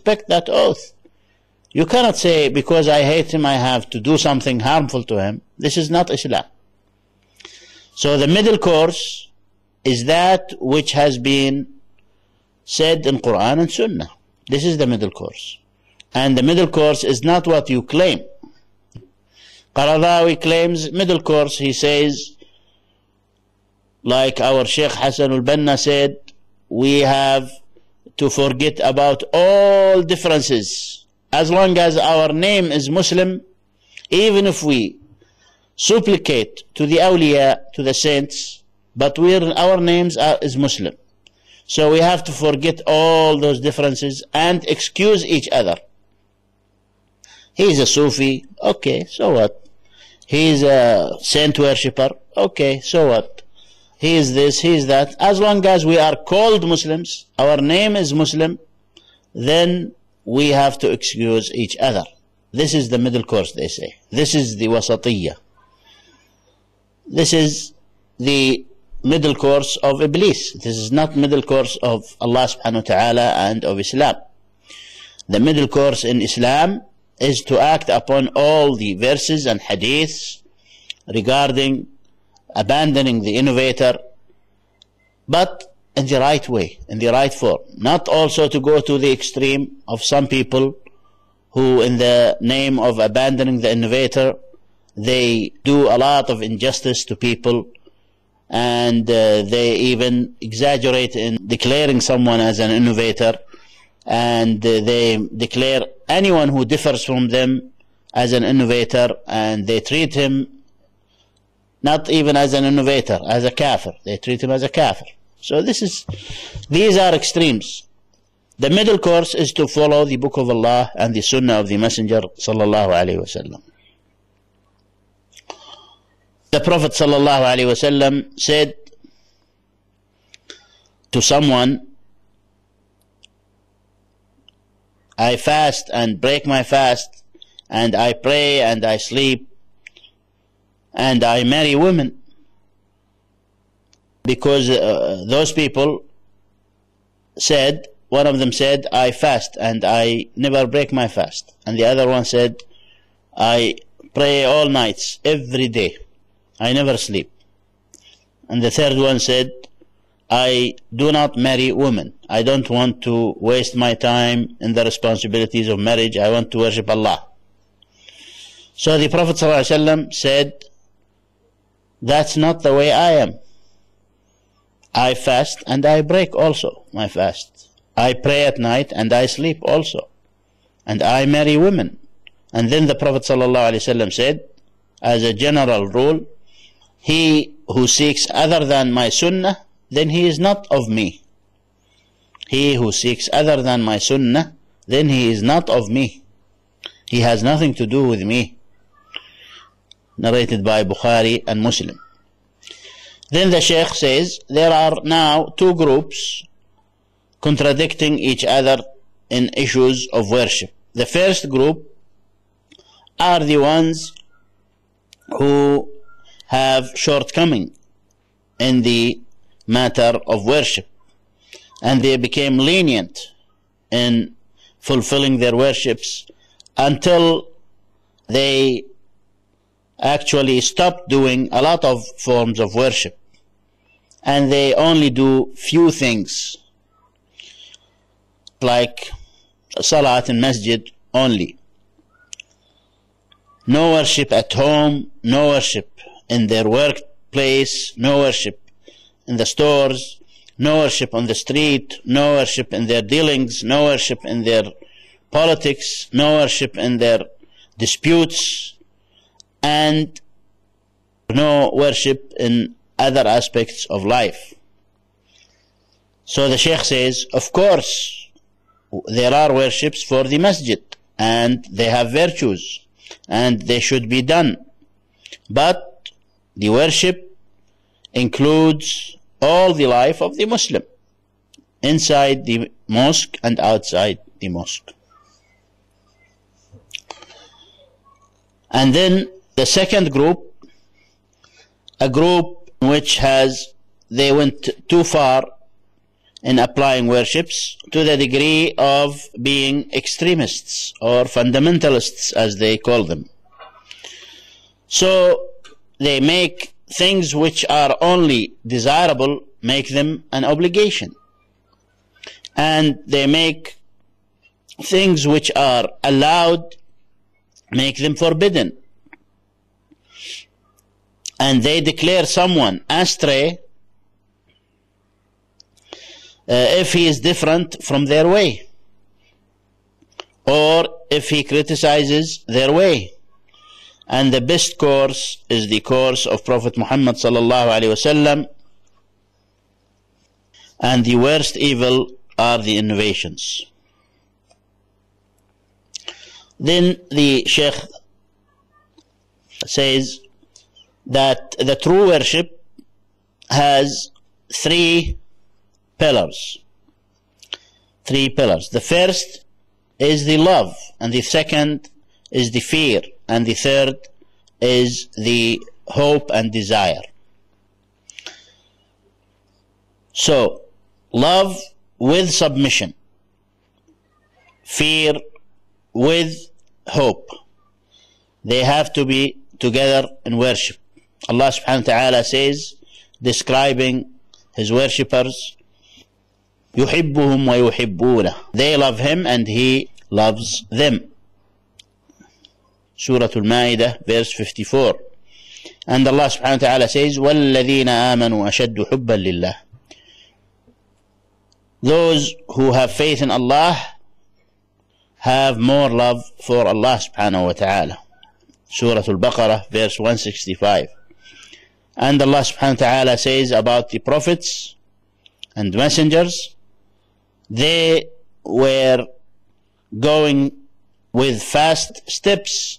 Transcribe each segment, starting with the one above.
respect that oath. You cannot say, because I hate him, I have to do something harmful to him. This is not Islam. So the middle course is that which has been said in Quran and Sunnah. This is the middle course. And the middle course is not what you claim. Qaradawi claims middle course. He says, like our Shaykh Hassan al-Banna said, we have to forget about all differences. As long as our name is Muslim, even if we supplicate to the awliya, to the saints, but our names is Muslim. So we have to forget all those differences and excuse each other. He's a Sufi, okay, so what? He's a saint worshipper, okay, so what? He is this, he is that. As long as we are called Muslims, our name is Muslim, then we have to excuse each other. This is the middle course, they say. This is the wasatiyya. This is the middle course of Iblis. This is not middle course of Allah subhanahu wa ta'ala and of Islam. The middle course in Islam is to act upon all the verses and hadiths regarding abandoning the innovator, but in the right way, in the right form. Not also to go to the extreme of some people who, in the name of abandoning the innovator, they do a lot of injustice to people, and they even exaggerate in declaring someone as an innovator, and they declare anyone who differs from them as an innovator, and they treat him not even as an innovator, as a kafir. They treat him as a kafir. So these are extremes. The middle course is to follow the Book of Allah and the Sunnah of the Messenger sallallahu alaihi wasallam. The Prophet sallallahu alaihi wasallam said to someone, I fast and break my fast, and I pray and I sleep, and I marry women. Because those people said, one of them said, I fast and I never break my fast. And the other one said, I pray all nights, every day. I never sleep. And the third one said, I do not marry women. I don't want to waste my time in the responsibilities of marriage. I want to worship Allah. So the Prophet ﷺ said, that's not the way I am. I fast and I break also my fast. I pray at night and I sleep also. And I marry women. And then the Prophet ﷺ said, as a general rule, he who seeks other than my sunnah, then he is not of me. He who seeks other than my sunnah, then he is not of me. He has nothing to do with me. Narrated by Bukhari and Muslim. Then the Shaykh says, there are now two groups contradicting each other in issues of worship. The first group are the ones who have shortcoming in the matter of worship, and they became lenient in fulfilling their worships until they actually stopped doing a lot of forms of worship, and they only do few things, like salat in masjid only. No worship at home, no worship in their workplace, no worship in the stores, no worship on the street, no worship in their dealings, no worship in their politics, no worship in their disputes, and no worship in other aspects of life. So the Shaykh says, of course, there are worships for the masjid, and they have virtues, and they should be done. But the worship includes all the life of the Muslim, inside the mosque and outside the mosque. And then the second group, a group which they went too far in applying worships to the degree of being extremists or fundamentalists, as they call them. So they make things which are only desirable, make them an obligation. And they make things which are allowed, make them forbidden. And they declare someone astray if he is different from their way, or if he criticizes their way. And the best course is the course of Prophet Muhammad sallallahu alaihi wasallam, and the worst evil are the innovations. Then the Shaykh says that the true worship has three pillars. Three pillars. The first is the love, and the second is the fear, and the third is the hope and desire. So, love with submission, fear with hope, they have to be together in worship. Allah subhanahu wa ta'ala says, describing his worshippers, يحبهم ويحبونه, they love him and he loves them. Surah Al-Ma'idah, verse 54. And Allah subhanahu wa ta'ala says, وَالَّذِينَ آمَنُوا أَشَدُّ حُبًّا لِلَّهِ, those who have faith in Allah have more love for Allah subhanahu wa ta'ala. Surah Al-Baqarah, verse 165. And Allah subhanahu wa ta'ala says about the prophets and messengers, they were going with fast steps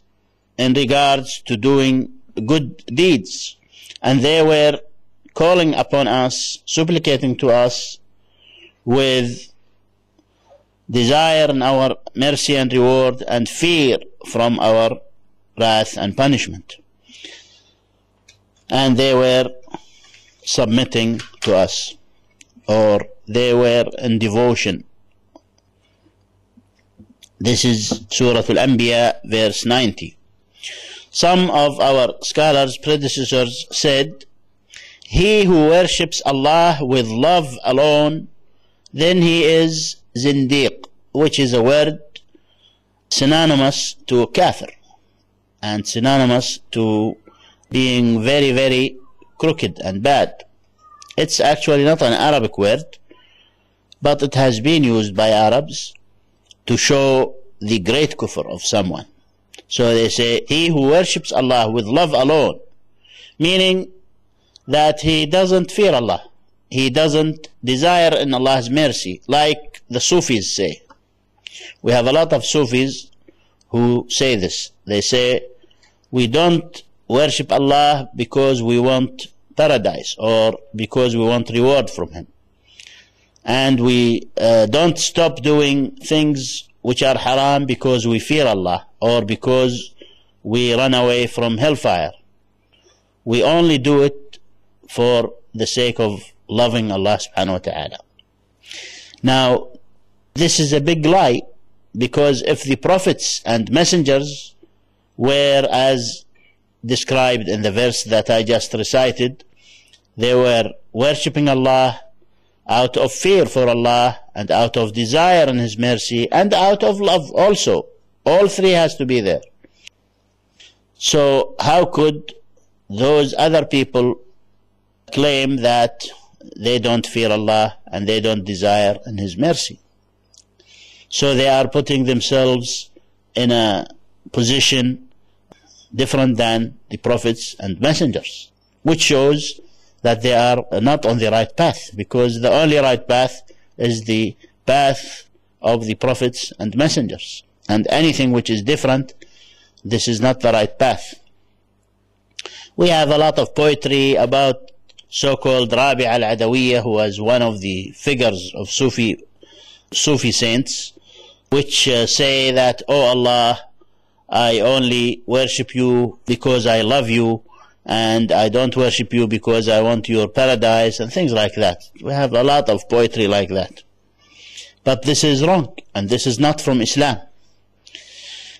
in regards to doing good deeds, and they were calling upon us, supplicating to us with desire in our mercy and reward, and fear from our wrath and punishment. And they were submitting to us, or they were in devotion. This is Surah Al-Anbiya, verse 90. Some of our scholars, predecessors, said, he who worships Allah with love alone, then he is zindiq, which is a word synonymous to kafir and synonymous to being very, very crooked and bad. It's actually not an Arabic word, but it has been used by Arabs to show the great kufr of someone. So they say, he who worships Allah with love alone, meaning that he doesn't fear Allah, he doesn't desire in Allah's mercy, like the Sufis say. We have a lot of Sufis who say this. They say, we don't worship Allah because we want paradise or because we want reward from him, and we don't stop doing things which are haram because we fear Allah or because we run away from hellfire. We only do it for the sake of loving Allah subhanahu wa ta'ala. Now, this is a big lie, because if the prophets and messengers were as described in the verse that I just recited, they were worshipping Allah out of fear for Allah and out of desire in his mercy and out of love also. All three has to be there. So how could those other people claim that they don't fear Allah and they don't desire in his mercy? So they are putting themselves in a position different than the prophets and messengers, which shows that they are not on the right path, because the only right path is the path of the prophets and messengers, and anything which is different, this is not the right path. We have a lot of poetry about so-called Rabi' al-Adawiyya, who was one of the figures of Sufi saints, which say that, oh Allah, I only worship you because I love you, and I don't worship you because I want your paradise, and things like that. We have a lot of poetry like that. But this is wrong, and this is not from Islam.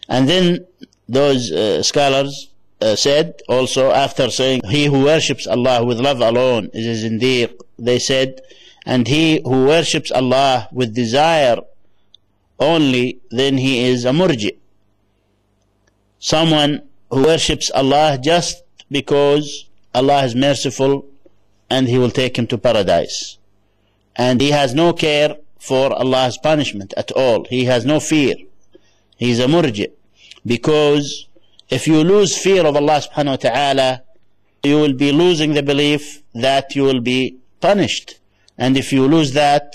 And then those scholars said also, after saying, he who worships Allah with love alone is a zindiq, they said, and he who worships Allah with desire only, then he is a murji. Someone who worships Allah just because Allah is merciful and he will take him to paradise, and he has no care for Allah's punishment at all. He has no fear. He is a murji, because if you lose fear of Allah subhanahu wa ta'ala, you will be losing the belief that you will be punished, and if you lose that,